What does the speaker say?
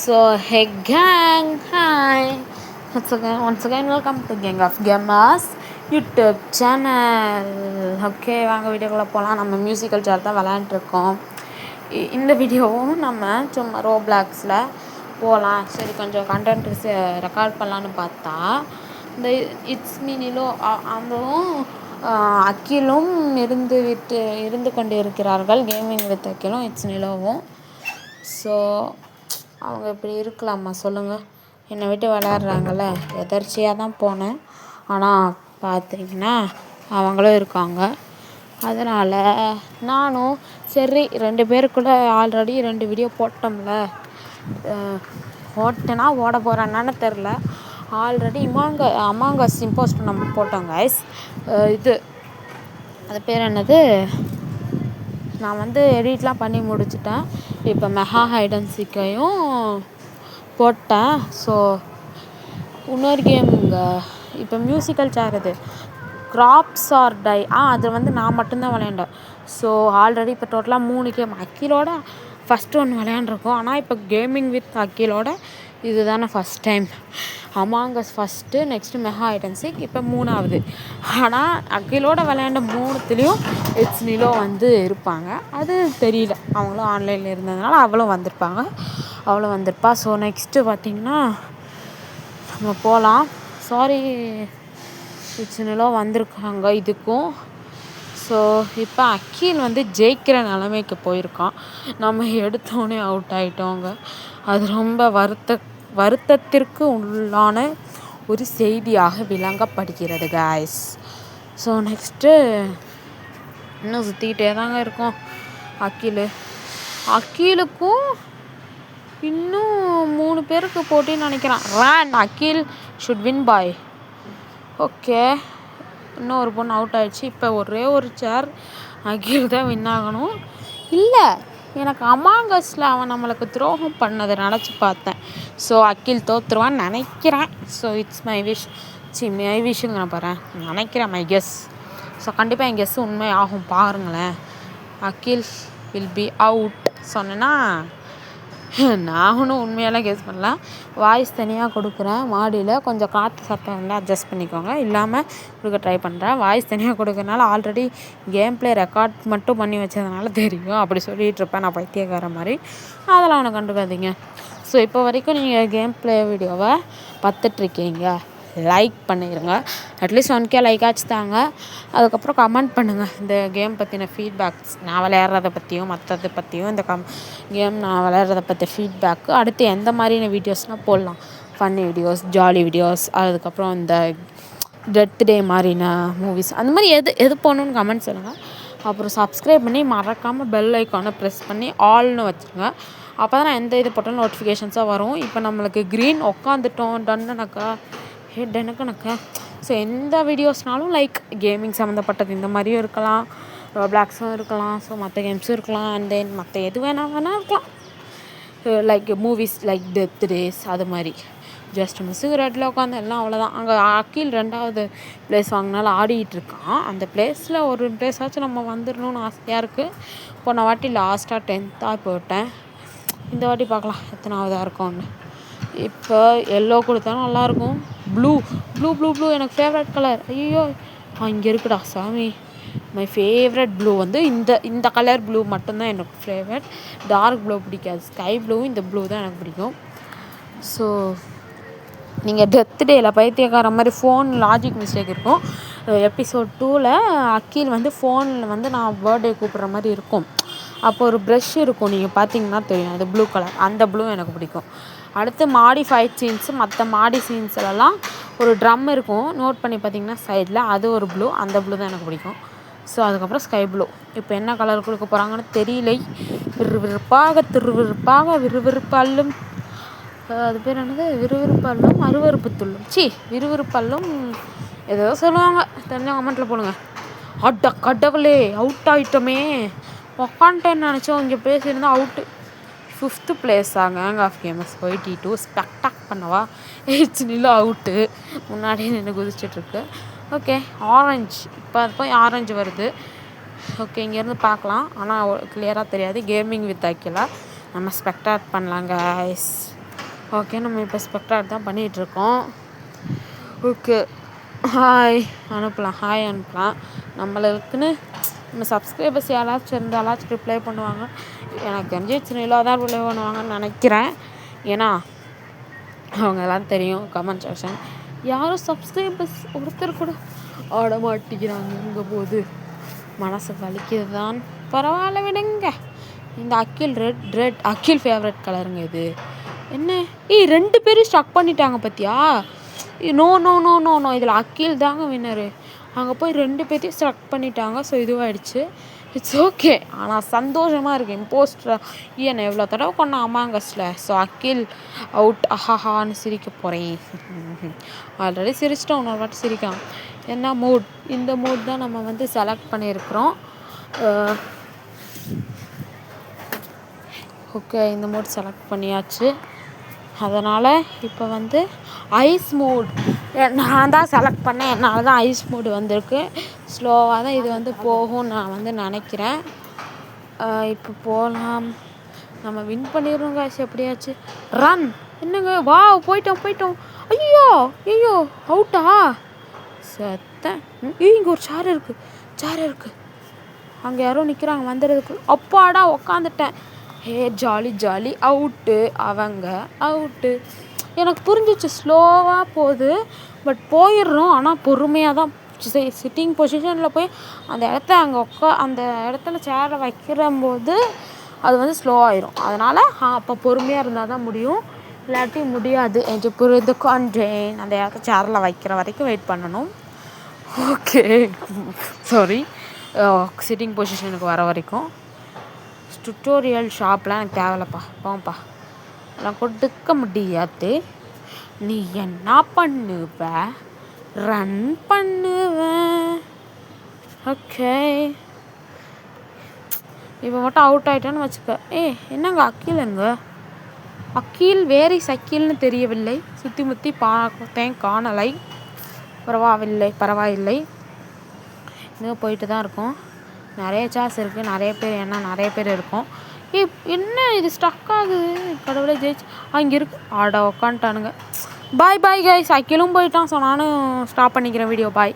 So, hey gang, hi. Once again, welcome to Gang of Gamers YouTube channel. Okay, வாங்க வீடியோக்குள்ளே போகலாம். நம்ம musical chair தான் விளையாண்டுருக்கோம். இந்த வீடியோவும் நம்ம சும்மா ரோப்ளாக்ஸில் போகலாம். சரி, கொஞ்சம் கண்டென்ட் ரெக்கார்ட் பண்ணலான்னு பார்த்தா இந்த இட்ஸ் மீனிலோ அதுவும் அக்கிலும் இருந்து கொண்டு இருக்கிறார்கள். கேமிங் வித் அக்கிலும் இட்ஸ் நிலோவும். ஸோ அவங்க இப்படி இருக்கலாமா சொல்லுங்கள்? என்னை விட்டு விளையாடுறாங்கல்ல. எதர்ச்சியாக தான் போனேன், ஆனால் பார்த்தீங்கன்னா அவங்களும் இருக்காங்க. அதனால் நானும் சரி 2 பேருக்குள்ளே ஆல்ரெடி 2 வீடியோ போட்டோம்ல. ஓட்டனா ஓட போகிறேன்னு தெரில. ஆல்ரெடி அமாங் அஸ் இம்போஸ்ட் நம்ம போட்டோம் கைஸ். இது அது பேர் என்னது, நான் எடிட்லாம் பண்ணி முடிச்சிட்டேன். இப்போ மெகா ஹைட் அண்ட் சீக்கையும் போட்டேன். ஸோ இன்னொரு கேமுங்க, இப்போ மியூசிக்கல் சேர் இது கிராப்ஸ் ஆர் டை. அது நான் மட்டும்தான் விளையாண்டேன். ஸோ ஆல்ரெடி இப்போ டோட்டலாக 3 கேம் அக்கிலோட ஃபஸ்ட்டு ஒன்று விளையாண்டுருக்கோம். ஆனால் இப்போ கேமிங் வித் அக்கிலோட இது தானே first time. Among Us first, next mega hide and seek, இப்போ 3ஆவது. ஆனால் அக்கிலோட விளையாண்ட 3த்துலேயும் இட்ஸ் நிலோ இருப்பாங்க. அது தெரியல, அவங்களும் ஆன்லைனில் இருந்ததுனால அவளும் வந்திருப்பா. ஸோ நெக்ஸ்ட்டு பார்த்திங்கன்னா நம்ம போகலாம். சாரி, இட்ஸ் நிலோ வந்திருக்காங்க இதுக்கும். ஸோ இப்போ அக்கீல் ஜெயிக்கிற நிலைமைக்கு போயிருக்கான். நம்ம எடுத்தோடனே அவுட் ஆகிட்டோங்க. அது ரொம்ப வருத்தத்திற்கு உள்ளான ஒரு செய்தியாக விளங்கப்படுகிறது காய்ஸ். ஸோ நெக்ஸ்ட்டு இன்னும் சுற்றிக்கிட்டே தாங்க இருக்கோம். அக்கீலுக்கும் இன்னும் 3 பேருக்கு போட்டின்னு நினைக்கிறேன். Run, Akeel should win boy. Okay, இன்னும் ஒரு பொண்ணு அவுட் ஆகிடுச்சு. இப்போ ஒரே ஒரு சேர் அக்கீல் தான் வின் ஆகணும். இல்லை, எனக்கு அமாங் அஸ்ல அவன் நம்மளுக்கு துரோகம் பண்ணதை நினச்சி பார்த்தேன். ஸோ அக்கீல் தோற்றுருவான்னு நினைக்கிறேன். ஸோ இட்ஸ் மை விஷுங்கிற பாரு, நினைக்கிறேன், மை கெஸ். ஸோ கண்டிப்பாக என் கெஸ் உண்மை ஆகும், பாருங்களேன். அக்கீல் வில் பி அவுட் சொன்னேன்னா நான் ஒன்றும் உண்மையெல்லாம் கெஸ் பண்ணல. வாய்ஸ் தனியாக கொடுக்குறேன். மாடியில் கொஞ்சம் காற்று சத்தம் அட்ஜஸ்ட் பண்ணிக்கோங்க. இல்லாமல் கொடுக்க ட்ரை பண்ணுறேன். வாய்ஸ் தனியாக கொடுக்கறனால ஆல்ரெடி கேம் ப்ளே ரெக்கார்ட் மட்டும் பண்ணி வச்சதுனால தெரியும். அப்படி சொல்லிகிட்டு இருப்பேன் நான் பைத்தியக்கார மாதிரி. அதெல்லாம் அவனை கண்டுக்காதீங்க. ஸோ இப்போ வரைக்கும் நீங்கள் கேம் ப்ளே வீடியோவை பார்த்துட்ருக்கீங்க, லைக் பண்ணிடுங்க. அட்லீஸ்ட் 1K லைக் ஆச்சு தாங்க. அதுக்கப்புறம் கமெண்ட் பண்ணுங்கள் இந்த கேம் பற்றின ஃபீட்பேக்ஸ், நான் விளையாடுறத பற்றியும் மற்றது பற்றியும். இந்த கேம் நான் விளையாடுறத பற்றி ஃபீட்பேக்கு, அடுத்து எந்த மாதிரியான வீடியோஸ்னால் போடலாம். ஃபன்னி வீடியோஸ், ஜாலி வீடியோஸ், அதுக்கப்புறம் இந்த டெத் டே மாதிரின மூவிஸ், அந்த மாதிரி எது போகணுன்னு கமெண்ட் சொல்லுங்கள். அப்புறம் சப்ஸ்கிரைப் பண்ணி மறக்காமல் பெல் ஐக்கானை ப்ரெஸ் பண்ணி ஆல்னு வச்சுருங்க. அப்போ தான் நான் எந்த இது போட்டாலும் நோட்டிஃபிகேஷன்ஸாக வரும். இப்போ நம்மளுக்கு க்ரீன் உட்காந்துட்டோம், டன்னுனாக்கா ஹெட்டனுக்குனாக்கா. ஸோ எந்த வீடியோஸ்னாலும் லைக் கேமிங் சம்மந்தப்பட்டது இந்த மாதிரியும் இருக்கலாம், ரோப்ளாக்ஸும் இருக்கலாம், ஸோ மற்ற கேம்ஸும் இருக்கலாம், அண்ட் தென் மற்ற எது வேணால் இருக்கலாம். Like movies like death days அது மாதிரி. ஜஸ்ட் மிஸ்ஸுக்கு உட்காந்து எல்லாம் அவ்வளோதான். அங்கே அக்கீல் 2வது ப்ளேஸ் வாங்கினாலும் ஆடிக்கிட்டு இருக்கான். அந்த ப்ளேஸில் ஒரு ப்ளேஸாச்சும் நம்ம வந்துடணும்னு ஆசையாக இருக்குது. போன வாட்டி லாஸ்ட்டாக 10th போட்டேன். இந்த வாட்டி பார்க்கலாம் எத்தனாவதாக இருக்கும்னு. இப்போ எல்லோ கொடுத்தாலும் நல்லாயிருக்கும். ப்ளூ எனக்கு ஃபேவரட் கலர். ஐயோ, இங்கே இருக்குடா சாமி. மை ஃபேவரட் ப்ளூ இந்த கலர் ப்ளூ மட்டும்தான் எனக்கு ஃபேவரட். டார்க் ப்ளூ பிடிக்காது. ஸ்கை ப்ளூவும் இந்த ப்ளூ தான் எனக்கு பிடிக்கும். ஸோ நீங்கள் டெத் டேயில் பைத்தியக்கார மாதிரி ஃபோன் லாஜிக் மிஸ்டேக் இருக்கும். எபிசோட் 2ல் அக்கீல் ஃபோனில் நான் பர்த்டே கூப்பிட்ற மாதிரி இருக்கும். அப்போ ஒரு ப்ரஷ் இருக்கும், நீங்கள் பார்த்தீங்கன்னா தெரியும், அது ப்ளூ கலர். அந்த ப்ளூ எனக்கு பிடிக்கும். அடுத்து மாடி ஃபைட் சீன்ஸு, மற்ற மாடி சீன்ஸ்லலாம் ஒரு ட்ரம் இருக்கும், நோட் பண்ணி பார்த்தீங்கன்னா சைடில், அது ஒரு ப்ளூ. அந்த ப்ளூ தான் எனக்கு பிடிக்கும். ஸோ அதுக்கப்புறம் ஸ்கை ப்ளூ. இப்போ என்ன கலர் கொடுக்க போகிறாங்கன்னு தெரியலை. விறுவிறுப்பாலும் அது பேர் என்னது, விறுவிறுப்பல்லும் அருவறுப்புத்துள்ளும் விறுவிறுப்பல்லும் ஏதோ சொல்லுவாங்க, தெரிஞ்ச கமெண்ட்டில் போடுங்க. கடவுளே, அவுட் ஆகிட்டோமே, உக்காண்டேன்னு நினச்சோம். இங்கே பேசியிருந்தால் out. 5th place gang of gamers 82. Spectate பண்ணவா, இட்ஸ் நிலோ அவுட்டு. முன்னாடியே நின்று குதிச்சிட்ருக்கு. Okay, orange. இப்போ போய் ஆரஞ்சு வருது. ஓகே, இங்கேருந்து பார்க்கலாம், ஆனால் கிளியராக தெரியாது. கேமிங் வித் அக்கிலா நம்ம ஸ்பெக்டாக் பண்ணலாம் கைஸ். ஓகே, நம்ம இப்போ ஸ்பெக்டார் தான் பண்ணிகிட்ருக்கோம். ஓகே, ஹாய் அனுப்பலாம். நம்மளுக்குன்னு நம்ம சப்ஸ்கிரைபர்ஸ் யாராச்சும் இருந்தாலாச்சும் ரிப்ளை பண்ணுவாங்க. எனக்கு தெரிஞ்சு சின்ன தான் ரிப்ளை பண்ணுவாங்கன்னு நினைக்கிறேன். ஏன்னா அவங்க எல்லாம் தெரியும் கமெண்ட் செக்ஷன். யாரும் சப்ஸ்கிரைபர்ஸ் ஒருத்தர் கூட ஆட மாட்டேங்கிறாங்க போது மனசு வலிக்கிறது தான். பரவாயில்ல விடுங்க. இந்த ரெட் அக்கில் ஃபேவரட் கலருங்க இது. என்ன 2 பேரும் ஸ்டக் பண்ணிட்டாங்க பார்த்தியா? No no no no no இதில் அக்கில் தாங்க வின்னரு. அங்கே போய் 2 பேர்த்தையும் ஸ்டக் பண்ணிட்டாங்க. ஸோ இதுவாகிடுச்சு. It's okay. ஆனால் சந்தோஷமாக இருக்குது. இம்போஸ்டர் என்னை எவ்வளோ தடவை கொண்டேன் அமாங்கஸில். So அக்கில் out. அஹாஹான்னு சிரிக்க போகிறேன். ஆல்ரெடி சிரிச்சிட்டோம், இன்னொரு வாட்டி சிரிக்கலாம். என்ன மூட்? இந்த மூட் தான் நம்ம வந்து செலக்ட் பண்ணியிருக்கிறோம். ஓகே, இந்த மூட் செலக்ட் பண்ணியாச்சு. அதனால் இப்போ வந்து ஐஸ் மூட் நான் தான் செலக்ட் பண்ணேன். என்னால் தான் ஐஸ் மூடு வந்திருக்கு. ஸ்லோவாக தான் இது வந்து போகும்னு நான் வந்து நினைக்கிறேன். இப்போ போகலாம். நம்ம வின் பண்ணிடுறோம் காசு எப்படியாச்சு. ரன். என்னங்க வா போயிட்டோம். ஐயோ அவுட்டா? செத்தேன். இங்கே ஒரு சேர் இருக்குது. அங்கே யாரோ நிற்கிறாங்க வந்துடுறதுக்கு. அப்பாடா உக்காந்துட்டேன். Jolly out. அவங்க அவுட்டு. எனக்கு புரிஞ்சிச்சு ஸ்லோவாக போகுது, பட் போயிடுறோம். ஆனால் பொறுமையாக தான் சிட்டிங் பொசிஷனில் போய் அந்த இடத்துல சேரை வைக்கிறம்போது அது வந்து ஸ்லோ ஆயிரும். அதனால் அப்போ பொறுமையாக இருந்தால் தான் முடியும், இல்லாட்டி முடியாது என்று புரிந்து கொண்டேன். அந்த இடத்த சேரில் வைக்கிற வரைக்கும் வெயிட் பண்ணணும். Okay, sorry. சிட்டிங் பொசிஷனுக்கு வர வரைக்கும். டுட்டோரியல் ஷாப்லாம் எனக்கு தேவையில்லப்பா, போங்கப்பா. அதெல்லாம் கொடுக்க முடியாது. நீ என்ன பண்ணுவ? ரன் பண்ணுவேன். ஓகே, இப்போ மட்டும் அவுட் ஆகிட்டேன்னு வச்சுக்க. என்னங்க அக்கீல் வேறு சக்கீல்னு தெரியவில்லை. சுற்றி முற்றி பார்த்தேன், காணலை. பரவாயில்லை. இன்னும் போயிட்டு தான் இருக்கும். நிறைய சான்ஸ் இருக்குது. நிறைய பேர் இருக்கும். என்ன இது ஸ்டக் ஆகுது? கடவுளே ஜெயிச்சு அங்கே இருக்கு. உக்காந்துட்டானுங்க. Bye guys. அக்கிலும் போயிட்டான். ஸோ நானும் ஸ்டாப் பண்ணிக்கிறேன் வீடியோ. பாய்.